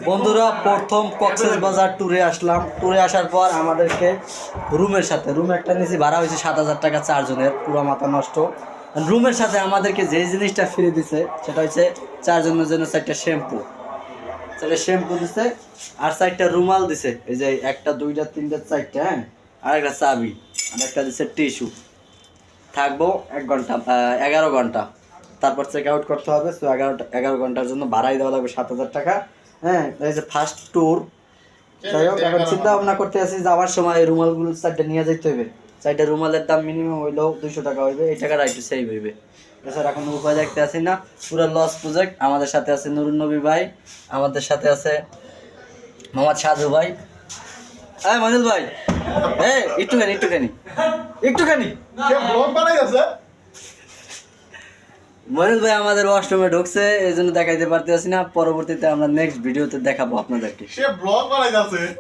বন্ধুরা প্রথম কক্সবাজার ট্যুরে আসলাম। ট্যুরে আসার পর আমাদেরকে রুম একটা নিয়েছি, ভাড়া হয়েছে 7,000 টাকা, 4 জনের, পুরো মাথা নষ্ট। রুমের সাথে আমাদেরকে যে জিনিসটা ফ্রি দিছে সেটা হচ্ছে 4 জনের জন্য 4টা শ্যাম্পু, 4টা শ্যাম্পু দিছে আর 4টা রুমাল দিছে। এই যে 1টা 2টা 3টা 4টা, হ্যাঁ, আর একটা চাবি, আর একটা দিছে টিস্যু। থাকবো 1 ঘন্টা, 11 ঘন্টা, তারপর চেক আউট করতে হবে। তো 11 ঘন্টার জন্য ভাড়াই দেওয়া লাগবে 7,000 টাকা। হ্যাঁ, এই যে ফার্স্ট ট্যুর। যাই হোক, এখন চিন্তা ভাবনা করতে আছি যাওয়ার সময় এই রুমালগুলো 4টা নিয়ে যেতে হবে। 4টা রুমালের দাম মিনিমাম হইলেও 200 টাকা হইবে, এই টাকাটা একটু সেভ হইবে। এছাড়া এখন উপায় দেখতে আসি না, পুরো লস প্রজেক্ট। আমাদের সাথে আছে নুরুন নবী ভাই, আমাদের সাথে আছে মোহাম্মদ সাধু ভাই। হ্যাঁ মনিল ভাই, হ্যাঁ একটুখানি মনিল ভাই আমাদের ওয়াশরুমে ঢুকছে, এই জন্য দেখাইতে পারতেছি না। পরবর্তীতে আমরা নেক্সট ভিডিওতে দেখাবো আপনাদেরকে।